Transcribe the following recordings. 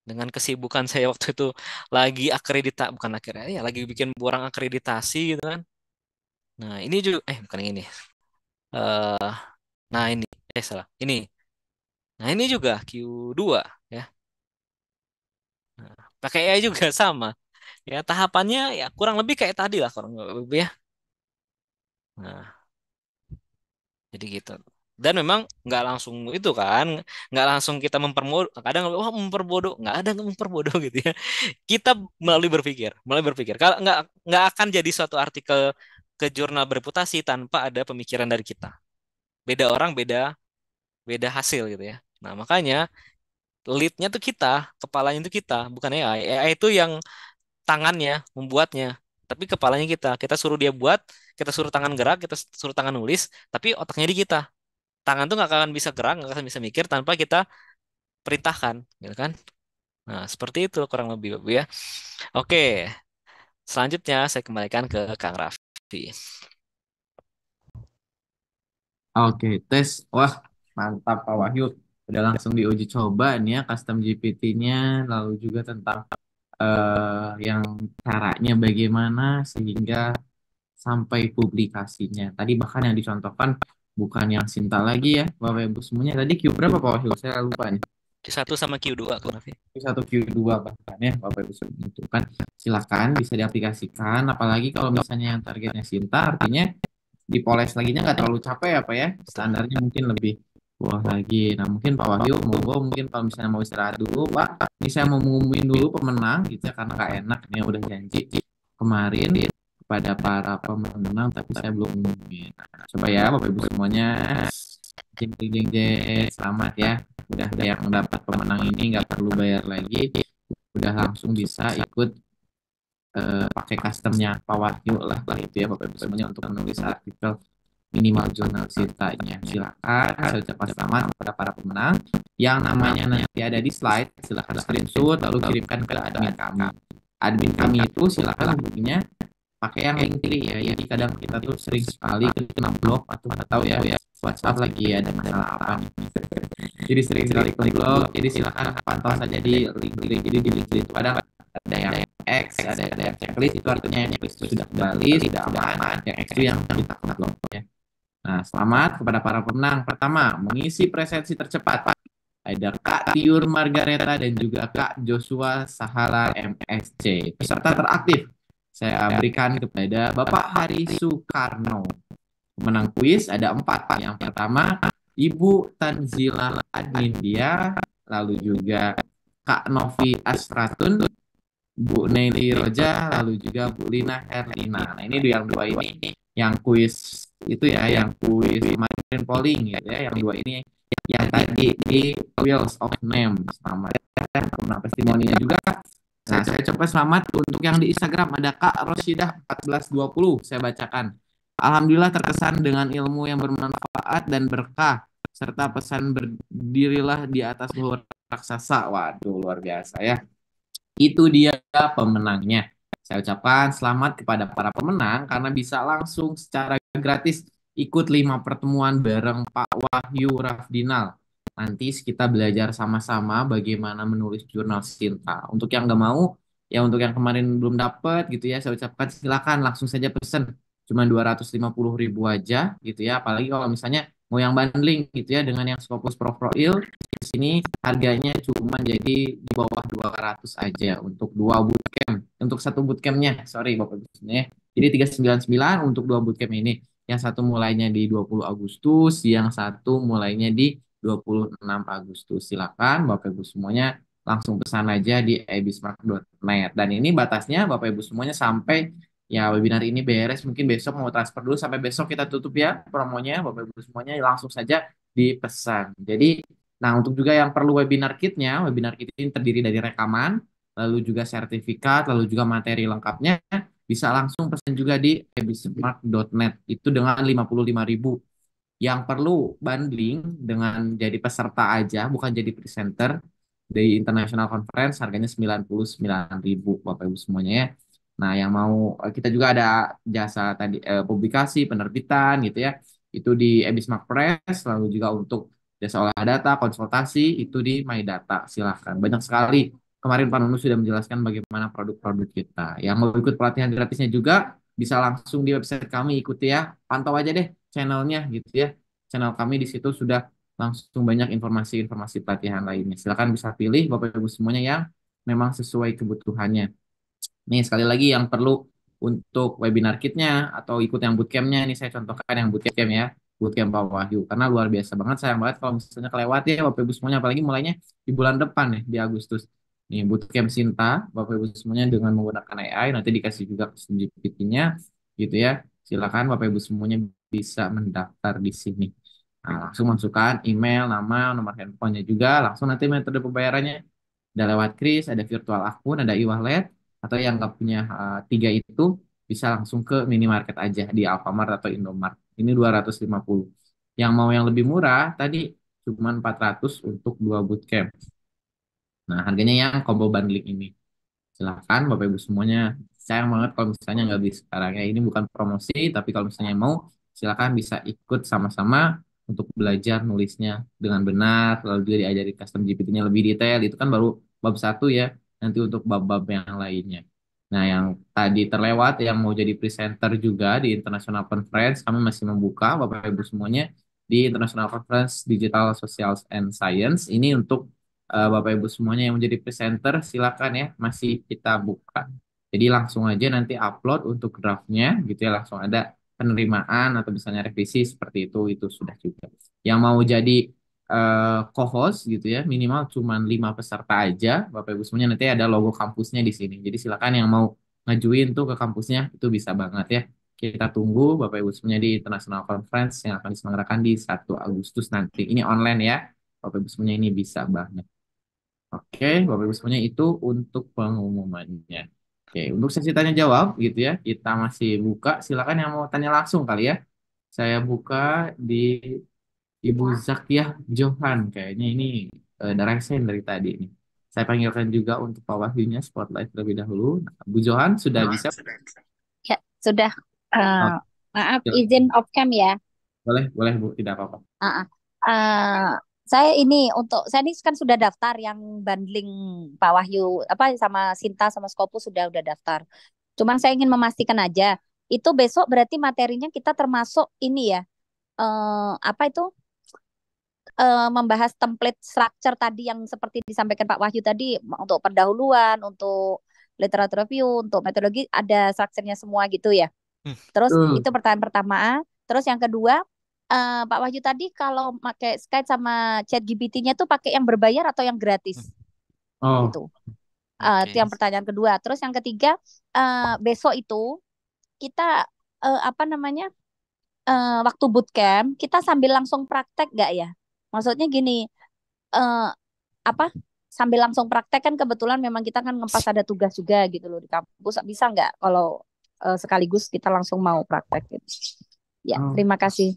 dengan kesibukan saya waktu itu lagi bukan akhirnya ya lagi bikin borang akreditasi gitu kan. Nah, ini juga bukan yang ini. Eh nah ini salah. Ini. Nah, ini juga Q2 ya. Nah, pakai AI juga sama. Ya, tahapannya ya kurang lebih kayak tadi lah kurang lebih ya. Nah, jadi gitu. Dan memang nggak langsung itu kan, nggak langsung kita memperbodoh. Kadang wah memperbodoh, nggak ada nggak memperbodoh gitu ya. Kita melalui berpikir. Kalau nggak akan jadi suatu artikel ke jurnal bereputasi tanpa ada pemikiran dari kita. Beda orang, beda beda hasil gitu ya. Nah makanya leadnya tuh kita, kepalanya itu kita, bukan AI. AI itu yang tangannya membuatnya, tapi kepalanya kita. Kita suruh dia buat, kita suruh tangan gerak, kita suruh tangan nulis, tapi otaknya di kita. Tangan tuh nggak akan bisa gerak, nggak akan bisa mikir tanpa kita perintahkan, gitu kan? Nah, seperti itu kurang lebih, Bapak ya. Oke, selanjutnya saya kembalikan ke Kang Raffi. Oke, tes. Wah, mantap Pak Wahyu. Udah langsung diuji coba nih ya custom GPT-nya, lalu juga tentang yang caranya bagaimana sehingga sampai publikasinya. Tadi bahkan yang dicontohkan bukan yang Sinta lagi ya, Bapak Ibu semuanya. Tadi Q berapa Pak Wahyu? Saya lupa nih. Q1 sama Q2, Kang Raffi. Q1 Q2 bahkan ya, Bapak Ibu semuanya itu kan. Silakan bisa diaplikasikan, apalagi kalau misalnya yang targetnya Sinta, artinya dipoles laginya nggak terlalu capek apa ya, Betul. standarnya mungkin lebih wah lagi. Nah mungkin Pak Wahyu monggo mungkin kalau misalnya mau istirahat dulu Pak, ini saya mau ngumumin dulu pemenang gitu ya karena nggak enak nih udah janji kemarin kepada para pemenang tapi saya belum ngumumin. Nah, coba ya Bapak Ibu semuanya, jeng jeng jeng jeng, selamat ya, udah ada yang mendapat pemenang ini nggak perlu bayar lagi, udah langsung bisa ikut pakai customnya Pak Wahyu lah itu ya Bapak Ibu semuanya untuk menulis artikel minimal jurnal ceritanya. Silakan saya ucapkan selamat kepada para pemenang yang namanya nanti ada di slide. Silakan screenshot lalu kirimkan ke admin kami. Admin kami itu silakan hubunginya pakai yang link tree ya. Jadi kadang kita tuh sering sekali kena blok atau nggak tahu ya WhatsApp lagi ada masalah apa nih. Jadi sering sekali ke blog. Jadi silakan pantau saja di link tree. Jadi di link tree itu ada yang X, ada yang checklist itu artinya yang checklist itu sudah kembali, sudah aman. Yang X itu yang kita kena blok ya. Nah, selamat kepada para pemenang. Pertama, mengisi presensi tercepat. Ada Kak Tiur Margareta dan juga Kak Joshua Sahala MSC. Peserta teraktif saya berikan kepada Bapak Hari Soekarno. Pemenang kuis ada empat. Yang pertama, Ibu Tanzila Adnindia, lalu juga Kak Novi Asratun, Bu Nelly Roja, lalu juga Bu Lina Herlina. Nah, ini yang dua ini yang kuis itu ya, yang kuis kemarin polling gitu ya, yang dua ini yang tadi di Wheels of Name. Selamat ya, pemenang testimoninya juga. Nah, saya coba selamat untuk yang di Instagram ada Kak Rosidah 1420. Saya bacakan. Alhamdulillah terkesan dengan ilmu yang bermanfaat dan berkah serta pesan berdirilah di atas luhur raksasa. Waduh, luar biasa ya. Itu dia pemenangnya. Saya ucapkan selamat kepada para pemenang karena bisa langsung secara gratis ikut 5 pertemuan bareng Pak Wahyu Rafdinal. Nanti kita belajar sama-sama bagaimana menulis jurnal cinta. Untuk yang nggak mau, ya untuk yang kemarin belum dapat gitu ya, saya ucapkan silakan langsung saja pesen. Cuma 250.000 aja gitu ya. Apalagi kalau misalnya mau yang bundling gitu ya dengan yang Scopus Profile di sini harganya cuma jadi di bawah 200 aja untuk dua bootcamp. Untuk satu bootcampnya, sorry Bapak Ibu ya. Jadi 399 untuk dua bootcamp ini. Yang satu mulainya di 20 Agustus, yang satu mulainya di 26 Agustus. Silakan Bapak Ibu semuanya langsung pesan aja di ebismark.net. Dan ini batasnya Bapak Ibu semuanya sampai ya webinar ini beres. Mungkin besok mau transfer dulu sampai besok kita tutup ya promonya. Bapak Ibu semuanya langsung saja dipesan. Jadi nah, untuk juga yang perlu webinar kit ini terdiri dari rekaman, lalu juga sertifikat, lalu juga materi lengkapnya, bisa langsung pesan juga di ebismart.net. Itu dengan 55.000. Yang perlu bundling dengan jadi peserta aja, bukan jadi presenter di International Conference, harganya 99.000, Bapak Ibu semuanya ya. Nah, yang mau kita juga ada jasa tadi publikasi, penerbitan gitu ya. Itu di Ebismark Press, lalu juga untuk jasa olah data, konsultasi itu di My Data. Silahkan. Banyak sekali kemarin Pak Nunu sudah menjelaskan bagaimana produk-produk kita. Yang mau ikut pelatihan gratisnya juga bisa langsung di website kami ikuti ya. Pantau aja deh channelnya gitu ya. Channel kami di situ sudah langsung banyak informasi-informasi pelatihan lainnya. Silakan bisa pilih Bapak Ibu semuanya yang memang sesuai kebutuhannya. Nih sekali lagi yang perlu untuk webinar kitnya atau ikut yang bootcampnya, ini saya contohkan yang bootcamp ya, bootcamp Pak Wahyu. Karena luar biasa banget, sayang banget kalau misalnya kelewat ya Bapak Ibu semuanya, apalagi mulainya di bulan depan nih, di Agustus. Nih bootcamp Sinta, Bapak Ibu semuanya dengan menggunakan AI, nanti dikasih juga custom GPT-nya gitu ya. Silakan Bapak Ibu semuanya bisa mendaftar di sini. Nah, langsung masukkan email, nama, nomor handphonenya juga, langsung nanti metode pembayarannya ada lewat kris, ada virtual akun, ada e-wallet, atau yang nggak punya tiga itu bisa langsung ke minimarket aja di Alfamart atau Indomart. Ini 250. Yang mau yang lebih murah tadi cuma 400 untuk dua bootcamp. Nah, harganya yang combo bundling ini. Silakan Bapak Ibu semuanya. Sayang banget kalau misalnya nggak bisa sekarang ya. Ini bukan promosi, tapi kalau misalnya mau, silakan bisa ikut sama-sama untuk belajar nulisnya dengan benar, lalu juga diajari custom GPT-nya lebih detail. Itu kan baru bab satu ya. Nanti untuk bab-bab yang lainnya. Nah, yang tadi terlewat, yang mau jadi presenter juga di International Conference, kami masih membuka Bapak Ibu semuanya di International Conference Digital Social and Science. Ini untuk Bapak Ibu semuanya yang menjadi presenter, silakan ya, masih kita buka. Jadi langsung aja nanti upload untuk draftnya, gitu ya, langsung ada penerimaan atau misalnya revisi seperti itu sudah juga. Yang mau jadi co-host gitu ya, minimal cuma 5 peserta aja, Bapak Ibu semuanya nanti ada logo kampusnya di sini. Jadi silakan yang mau ngajuin tuh ke kampusnya, itu bisa banget ya. Kita tunggu Bapak Ibu semuanya di International Conference yang akan diselenggarakan di 1 Agustus nanti. Ini online ya. Bapak Ibu semuanya ini bisa banget. Oke, Bapak Ibu semuanya itu untuk pengumumannya. Oke, untuk sesi tanya jawab gitu ya, kita masih buka. Silakan yang mau tanya langsung kali ya. Saya buka di Ibu Zakiah Johan. Kayaknya ini ada resen dari tadi ini. Saya panggilkan juga untuk Pak Wahyunya spotlight terlebih dahulu. Nah, Bu Johan sudah bisa? Ya, sudah. Oh, Eh, maaf, silakan. izin off cam ya. Boleh, boleh Bu, tidak apa-apa. Ah, ah. Saya ini saya ini kan sudah daftar yang bundling Pak Wahyu apa sama Sinta sama Scopus sudah daftar. Cuman saya ingin memastikan aja itu besok berarti materinya kita termasuk ini ya. Apa itu membahas template structure tadi yang seperti disampaikan Pak Wahyu tadi untuk pendahuluan, untuk literatur review, untuk metodologi ada strukturnya semua gitu ya. Hmm. Terus Betul. itu pertanyaan pertama. Terus yang kedua, Pak Wahyu tadi kalau pakai Skype sama chat GPT-nya tuh pakai yang berbayar atau yang Hmm. gratis? Oh, Itu. Itu Oke. yang pertanyaan kedua. Terus yang ketiga, besok itu kita apa namanya waktu bootcamp kita sambil langsung praktek nggak ya? Maksudnya gini, eh, apa sambil langsung praktek kan kebetulan memang kita kan ngepas ada tugas juga gitu loh di kampus. Bisa nggak kalau sekaligus kita langsung mau praktek gitu? Ya, oh. terima kasih.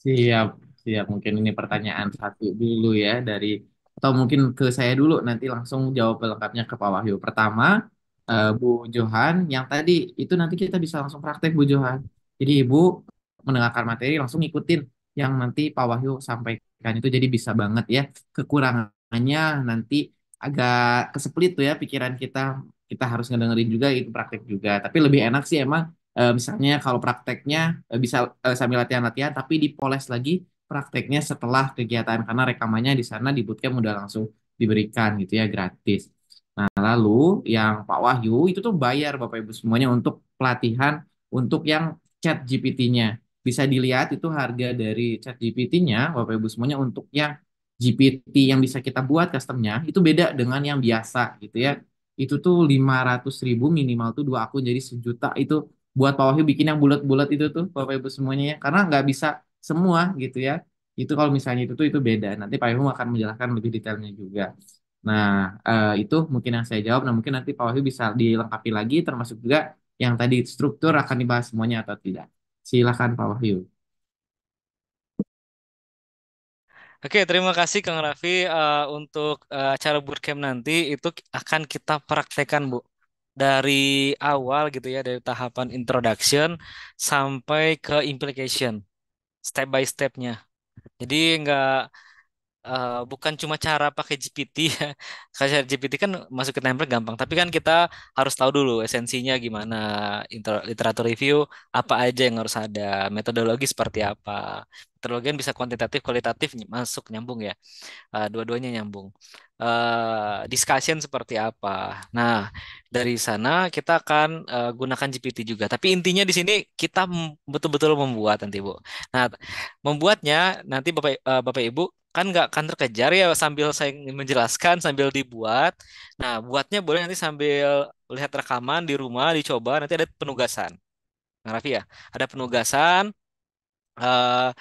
Siap, siap. Mungkin ini pertanyaan satu dulu ya dari atau mungkin ke saya dulu nanti langsung jawab lengkapnya ke Pak Wahyu. Pertama, Bu Johan, yang tadi itu nanti kita bisa langsung praktek Bu Johan. Jadi Ibu mendengarkan materi langsung ngikutin yang nanti Pak Wahyu sampaikan itu jadi bisa banget ya. Kekurangannya nanti agak keseplit tuh ya pikiran kita. Kita harus ngedengerin juga itu praktek juga. Tapi lebih enak sih emang misalnya kalau prakteknya bisa sambil latihan-latihan tapi dipoles lagi prakteknya setelah kegiatan karena rekamannya di sana di bootcamp udah langsung diberikan gitu ya gratis. Nah, lalu yang Pak Wahyu itu tuh bayar Bapak Ibu semuanya untuk pelatihan untuk yang chat GPT-nya. Bisa dilihat itu harga dari chat GPT-nya Bapak Ibu semuanya untuk yang GPT yang bisa kita buat customnya itu beda dengan yang biasa gitu ya. Itu tuh 500.000 minimal tuh 2 akun jadi 1 juta itu buat Pak Wahyu bikin yang bulat-bulat itu tuh Bapak Ibu semuanya ya karena nggak bisa semua gitu ya itu kalau misalnya itu beda nanti Pak Wahyu akan menjelaskan lebih detailnya juga nah itu mungkin yang saya jawab nah mungkin nanti Pak Wahyu bisa dilengkapi lagi termasuk juga yang tadi struktur akan dibahas semuanya atau tidak silakan Pak Wahyu. Oke, terima kasih Kang Raffi. Untuk acara bootcamp nanti itu akan kita praktekkan, Bu. Dari awal gitu ya, dari tahapan introduction sampai ke implication, step by stepnya. Jadi nggak bukan cuma cara pakai GPT ya. Kayak GPT kan masuk ke template gampang, tapi kan kita harus tahu dulu esensinya gimana, literatur review apa aja yang harus ada, metodologi seperti apa. Metodologi kan bisa kuantitatif, kualitatif masuk nyambung ya. Dua-duanya nyambung. Discussion seperti apa. Nah, dari sana kita akan gunakan GPT juga. Tapi intinya di sini kita betul-betul membuat nanti, Bu. Nah, membuatnya nanti Bapak Ibu kan nggak akan terkejar ya sambil saya menjelaskan sambil dibuat. Nah, buatnya boleh nanti sambil lihat rekaman di rumah, dicoba. Nanti ada penugasan. Nah, Raffi ya, ada penugasan. eh,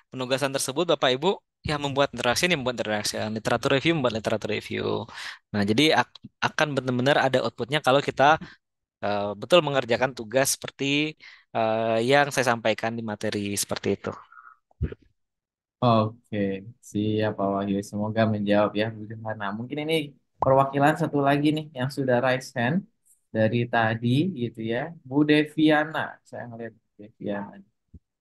Penugasan tersebut Bapak Ibu yang membuat interaksi ini membuat interaksi, literatur review membuat literatur review. Nah, jadi akan benar-benar ada outputnya kalau kita betul mengerjakan tugas seperti yang saya sampaikan di materi seperti itu. Oke, siap Pak Wahyu. Semoga menjawab ya Bu Johana. Mungkin ini perwakilan satu lagi nih yang sudah raise hand dari tadi gitu ya. Bu Deviana, saya ngeliat Bu Deviana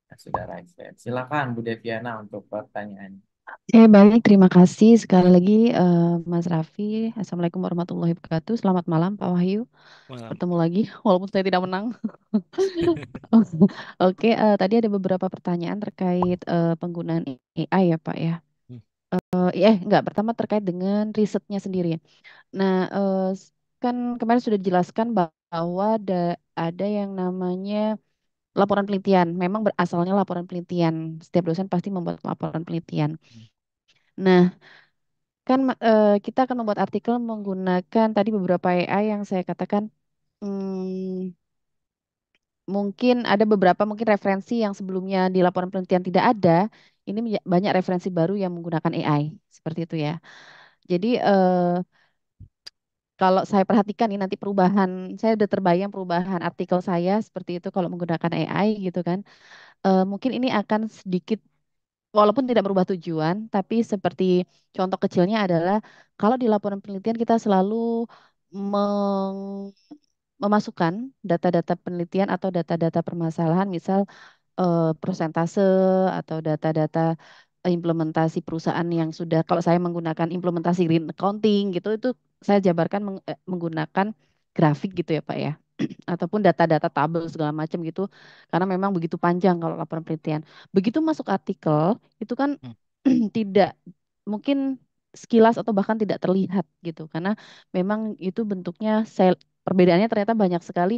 yang sudah raise hand. Silakan Bu Deviana untuk pertanyaannya. Baik, terima kasih sekali lagi Mas Raffi. Assalamualaikum warahmatullahi wabarakatuh. Selamat malam Pak Wahyu. Malam. Bertemu lagi, walaupun saya tidak menang. Oke, tadi ada beberapa pertanyaan terkait penggunaan AI ya Pak ya. Hmm. Enggak, pertama terkait dengan risetnya sendiri. Nah, kan kemarin sudah dijelaskan bahwa ada yang namanya laporan penelitian. Memang berasalnya laporan penelitian. Setiap dosen pasti membuat laporan penelitian. Nah, kan kita akan membuat artikel menggunakan tadi beberapa AI yang saya katakan hmm, mungkin ada beberapa mungkin referensi yang sebelumnya di laporan penelitian tidak ada. Ini banyak referensi baru yang menggunakan AI seperti itu ya. Jadi kalau saya perhatikan nih nanti perubahan, saya udah terbayang perubahan artikel saya seperti itu kalau menggunakan AI gitu kan. Mungkin ini akan sedikit walaupun tidak berubah tujuan, tapi seperti contoh kecilnya adalah kalau di laporan penelitian kita selalu memasukkan data-data penelitian atau data-data permasalahan, misal persentase atau data-data implementasi perusahaan yang sudah, kalau saya menggunakan implementasi green accounting gitu, itu saya jabarkan menggunakan grafik gitu ya Pak ya, ataupun data-data tabel segala macam gitu, karena memang begitu panjang kalau laporan penelitian. Begitu masuk artikel, itu kan Hmm. tidak mungkin sekilas atau bahkan tidak terlihat gitu, karena memang itu bentuknya perbedaannya ternyata banyak sekali.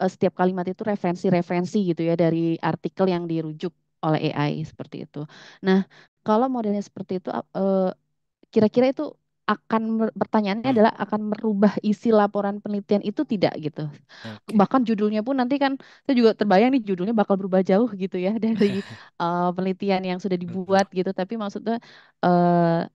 Setiap kalimat itu referensi-referensi gitu ya dari artikel yang dirujuk oleh AI seperti itu. Nah, kalau modelnya seperti itu, kira-kira itu pertanyaannya Hmm. adalah akan merubah isi laporan penelitian itu tidak gitu. Oke. Bahkan judulnya pun nanti kan saya juga terbayang nih judulnya bakal berubah jauh gitu ya dari penelitian yang sudah Betul. dibuat gitu. Tapi maksudnya eh,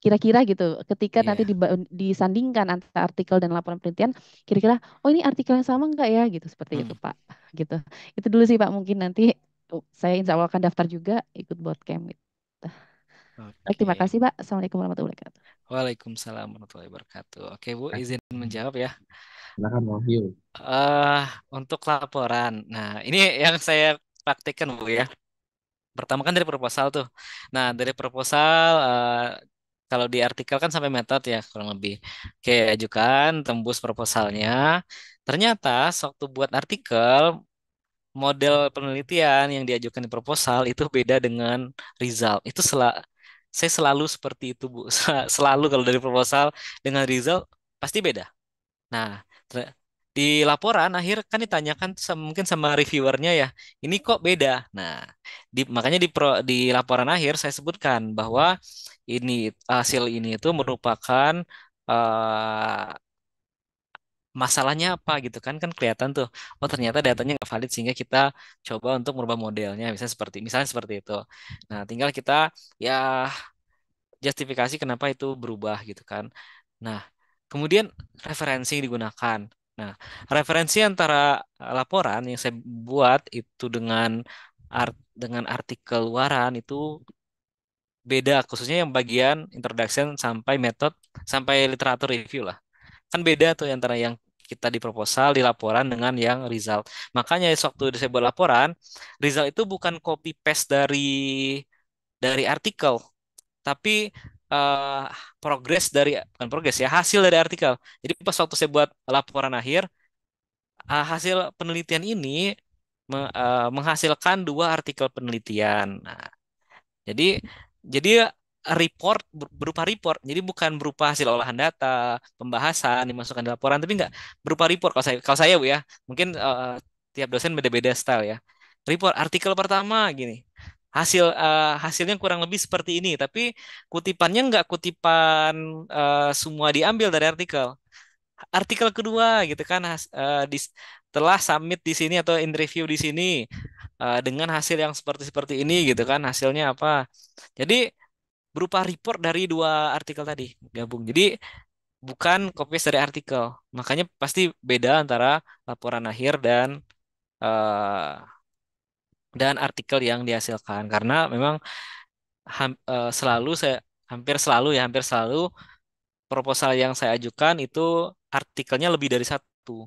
kira-kira gitu ketika nanti Iya. disandingkan antara artikel dan laporan penelitian, kira-kira oh ini artikel yang sama enggak ya gitu seperti itu Hmm. Pak gitu. Itu dulu sih Pak, mungkin nanti saya insya Allah akan daftar juga ikut bootcamp gitu. Baik, terima Oke. kasih Pak. Assalamualaikum warahmatullahi wabarakatuh. Waalaikumsalam warahmatullahi wabarakatuh. Oke Bu, izin menjawab ya. Silakan Pak Wahyu. eh untuk laporan. Nah, ini yang saya praktikkan Bu ya. Pertama kan dari proposal tuh. Nah, dari proposal kalau di artikel kan sampai metode ya kurang lebih. Oke, ajukan, tembus proposalnya. Ternyata waktu buat artikel, model penelitian yang diajukan di proposal itu beda dengan result. Saya selalu seperti itu, Bu. Selalu kalau dari proposal dengan result pasti beda. Nah, di laporan akhir kan ditanyakan mungkin sama reviewernya ya, ini kok beda. Nah, makanya di laporan akhir saya sebutkan bahwa ini hasil ini itu merupakan eh, masalahnya apa gitu kan kan kelihatan tuh. Oh, ternyata datanya nggak valid sehingga kita coba untuk merubah modelnya, misalnya seperti itu. Nah, tinggal kita ya justifikasi kenapa itu berubah gitu kan. Nah, kemudian referensi yang digunakan. Nah, referensi antara laporan yang saya buat itu dengan artikel luaran itu beda, khususnya yang bagian introduction sampai metode sampai literatur review lah. Kan beda tuh antara yang kita di proposal, di laporan dengan yang result. Makanya waktu saya buat laporan, result itu bukan copy paste dari artikel, tapi eh, progres dari bukan progres ya, hasil dari artikel. Jadi pas waktu saya buat laporan akhir, hasil penelitian ini menghasilkan dua artikel penelitian. Nah, jadi jadi report berupa report. Jadi bukan berupa hasil olahan data, pembahasan dimasukkan di laporan, tapi enggak berupa report. Kalau saya Bu ya, mungkin tiap dosen beda-beda style ya. Report artikel pertama gini. Hasilnya kurang lebih seperti ini, tapi kutipannya enggak kutipan semua diambil dari artikel. Artikel kedua gitu kan telah submit di sini atau in review di sini dengan hasil yang seperti seperti ini gitu kan, hasilnya apa. Jadi berupa report dari dua artikel tadi gabung. Jadi bukan copy paste dari artikel. Makanya pasti beda antara laporan akhir eh, dan artikel yang dihasilkan karena memang selalu saya hampir selalu proposal yang saya ajukan itu artikelnya lebih dari satu.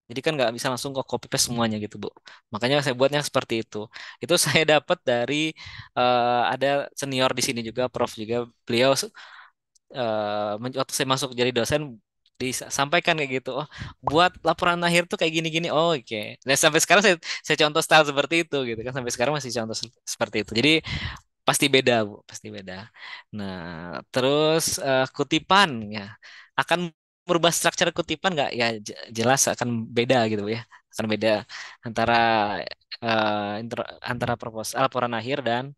Jadi kan nggak bisa langsung ke copy paste semuanya gitu, Bu. Makanya saya buatnya seperti itu. Itu saya dapat dari ada senior di sini juga, Prof juga. Beliau waktu saya masuk jadi dosen disampaikan kayak gitu. Oh, buat laporan akhir tuh kayak gini-gini. Oh, oke. Dan sampai sekarang saya contoh style seperti itu gitu kan. Sampai sekarang masih contoh seperti itu. Jadi pasti beda, Bu, pasti beda. Nah, terus kutipan ya akan merubah struktur kutipan nggak? Ya jelas akan beda gitu Bu, ya. Akan beda antara antara proposal laporan akhir dan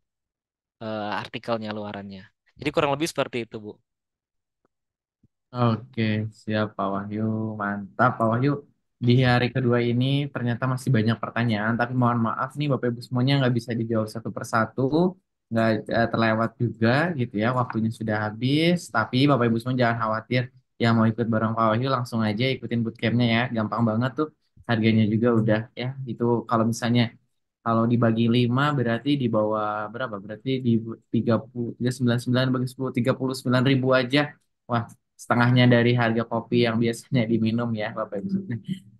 artikelnya luarannya. Jadi kurang lebih seperti itu, Bu. Oke, siap Pak Wahyu. Mantap Pak Wahyu. Di hari kedua ini ternyata masih banyak pertanyaan, tapi mohon maaf nih Bapak Ibu semuanya nggak bisa dijawab satu persatu, nggak terlewat juga gitu ya, waktunya sudah habis. Tapi Bapak Ibu semua jangan khawatir, yang mau ikut bareng Pak Wahyu langsung aja ikutin bootcampnya ya, gampang banget tuh. Harganya juga udah ya, itu kalau dibagi 5 berarti di bawah berapa? Berarti di 399 bagi 10, 39.000 aja. Wah, setengahnya dari harga kopi yang biasanya diminum ya Bapak Ibu.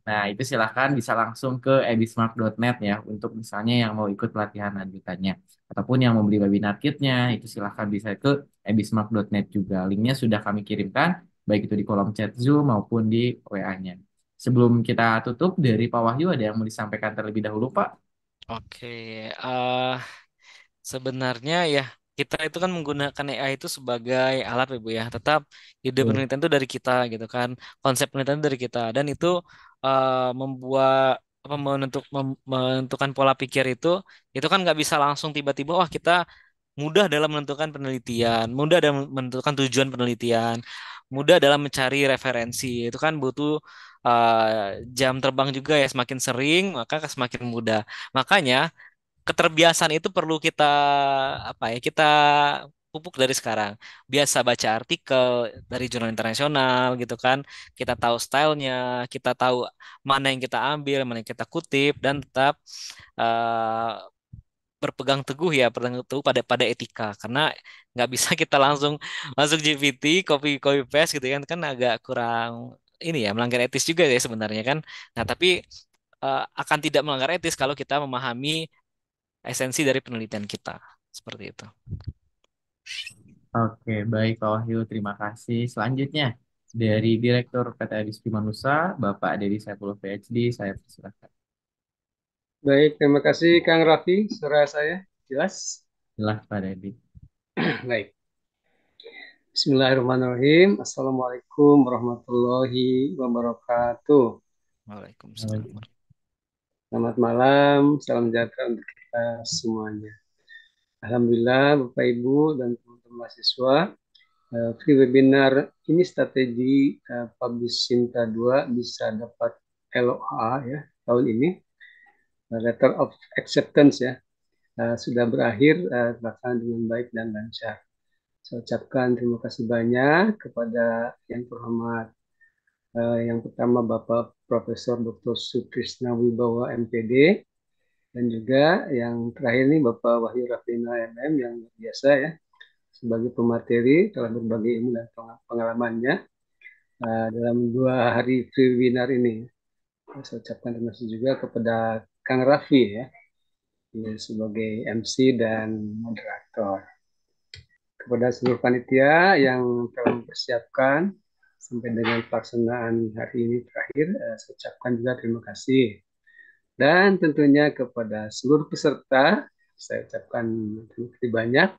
Nah, itu silahkan bisa langsung ke ebismark.net ya untuk misalnya yang mau ikut pelatihan lanjutannya. Ataupun yang mau beli webinar kitnya, itu silahkan bisa ke ebismark.net juga. Linknya sudah kami kirimkan, baik itu di kolom chat Zoom maupun di WA-nya. Sebelum kita tutup, dari Pak Wahyu ada yang mau disampaikan terlebih dahulu, Pak? Oke, eh sebenarnya ya kita itu kan menggunakan AI itu sebagai alat ya Bu ya. Tetap ide Betul. penelitian itu dari kita gitu kan. Konsep penelitian itu dari kita dan itu membuat apa menentukan pola pikir itu kan nggak bisa langsung tiba-tiba wah kita mudah dalam menentukan penelitian, mudah dalam menentukan tujuan penelitian, mudah dalam mencari referensi. Itu kan butuh jam terbang juga ya, semakin sering maka semakin mudah. Makanya keterbiasaan itu perlu kita apa ya kita pupuk dari sekarang. Biasa baca artikel dari jurnal internasional gitu kan. Kita tahu stylenya, kita tahu mana yang kita ambil, mana yang kita kutip dan tetap eh, berpegang teguh ya, berpegang teguh pada pada etika karena nggak bisa kita langsung masuk GPT, copy paste gitu kan agak kurang ini ya melanggar etis juga ya sebenarnya kan. Nah, tapi akan tidak melanggar etis kalau kita memahami esensi dari penelitian kita. Seperti itu. Oke, baik Pak Wahyu, terima kasih. Selanjutnya, dari Direktur PT Adis Manusa, Bapak Dedi Saifullah PhD, saya persilakan. Baik, terima kasih Kang Raffi. Suara saya jelas? Jelas Pak Dedi. Baik. Bismillahirrahmanirrahim. Assalamualaikum warahmatullahi wabarakatuh. Waalaikumsalam. Selamat malam, salam sejahtera untuk kita semuanya. Alhamdulillah, Bapak Ibu dan teman-teman mahasiswa, free webinar ini strategi Publish Sinta 2 bisa dapat LOA ya tahun ini, Letter of Acceptance ya, sudah berakhir terlaksana dengan baik dan lancar. Saya ucapkan terima kasih banyak kepada yang terhormat yang pertama Bapak Profesor Dr. Sutrisna Wibawa MPD dan juga yang terakhir nih Bapak Wahyu Rafina MM yang biasa ya sebagai pemateri telah berbagi ilmu dan pengalamannya dalam 2 hari free webinar ini. Saya ucapkan terima kasih juga kepada Kang Raffi ya sebagai MC dan moderator. kepada seluruh panitia yang telah mempersiapkan sampai dengan pelaksanaan hari ini terakhir, saya ucapkan juga terima kasih. Dan tentunya kepada seluruh peserta, saya ucapkan terima kasih banyak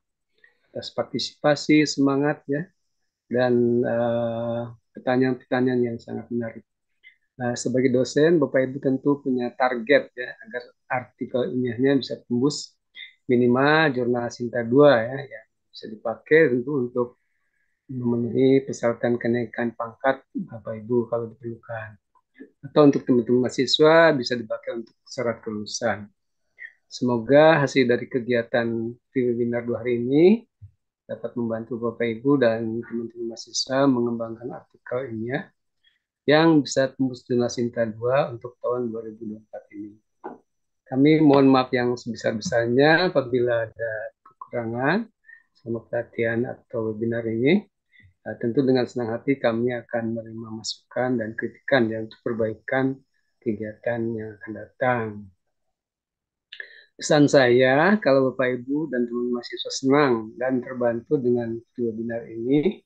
atas partisipasi, semangat ya, dan pertanyaan-pertanyaan yang sangat menarik. Sebagai dosen, Bapak Ibu tentu punya target ya, agar artikel ilmiahnya bisa tembus minimal jurnal Sinta 2 ya, yang bisa dipakai tentu untuk memenuhi persyaratan kenaikan pangkat Bapak Ibu kalau diperlukan. Atau untuk teman-teman mahasiswa bisa dipakai untuk syarat kelulusan. Semoga hasil dari kegiatan webinar 2 hari ini dapat membantu Bapak Ibu dan teman-teman mahasiswa mengembangkan artikel ilmiah yang bisa tembus jurnal Sinta 2 untuk tahun 2024 ini. Kami mohon maaf yang sebesar-besarnya apabila ada kekurangan selama pelatihan atau webinar ini. Tentu dengan senang hati kami akan menerima masukan dan kritikan ya, untuk perbaikan kegiatan yang akan datang. Pesan saya, kalau Bapak Ibu dan teman mahasiswa senang dan terbantu dengan webinar ini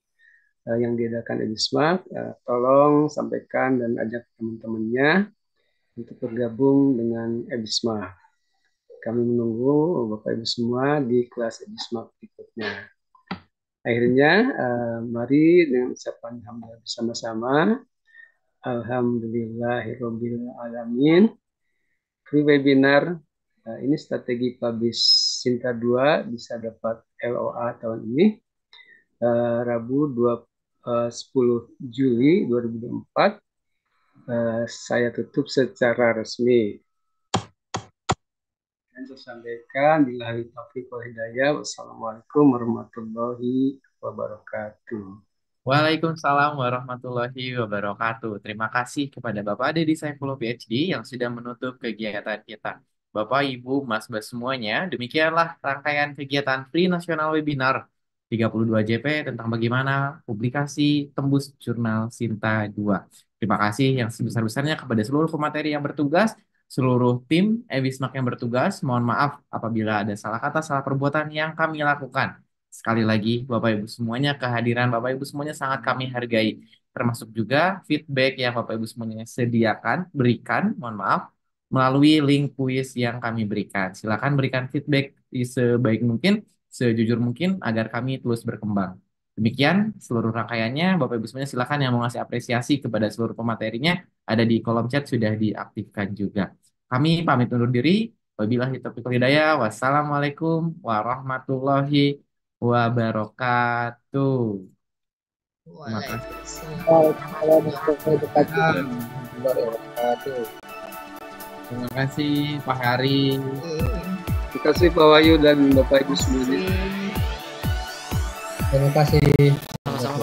yang diadakan Edismart, tolong sampaikan dan ajak teman-temannya untuk bergabung dengan Edismart. Kami menunggu Bapak Ibu semua di kelas Edismart berikutnya. Akhirnya, mari dengan ucapan alhamdulillah bersama-sama. Alhamdulillahirabbil alamin. Free webinar ini strategi publish Sinta 2 bisa dapat LOA tahun ini. Rabu 10 Juli 2024 saya tutup secara resmi. Dan saya sampaikan billahi taufiq wal hidayah. Wassalamualaikum warahmatullahi wabarakatuh. Waalaikumsalam warahmatullahi wabarakatuh. Terima kasih kepada Bapak Deddy Saifullah PhD yang sudah menutup kegiatan kita. Bapak, Ibu, Mas-Mas semuanya, demikianlah rangkaian kegiatan Free National Webinar 32 JP tentang bagaimana publikasi tembus jurnal Sinta 2. Terima kasih yang sebesar-besarnya kepada seluruh pemateri yang bertugas, seluruh tim Ebismak yang bertugas. Mohon maaf apabila ada salah kata, salah perbuatan yang kami lakukan. Sekali lagi, Bapak Ibu semuanya, kehadiran Bapak Ibu semuanya sangat kami hargai. Termasuk juga feedback yang Bapak Ibu semuanya sediakan, berikan, mohon maaf, melalui link kuis yang kami berikan. Silakan berikan feedback sebaik mungkin, sejujur mungkin, agar kami terus berkembang. Demikian seluruh rangkaiannya. Bapak Ibu semuanya silakan yang mau ngasih apresiasi kepada seluruh pematerinya, ada di kolom chat sudah diaktifkan juga. Kami pamit undur diri. Wabillahi taufiq wal hidayah. Wassalamualaikum warahmatullahi wabarakatuh. Terima kasih. Terima kasih Pak Hari. Terima kasih Pak Wahyu dan Bapak Ibu semuanya. Terima kasih. Sama-sama.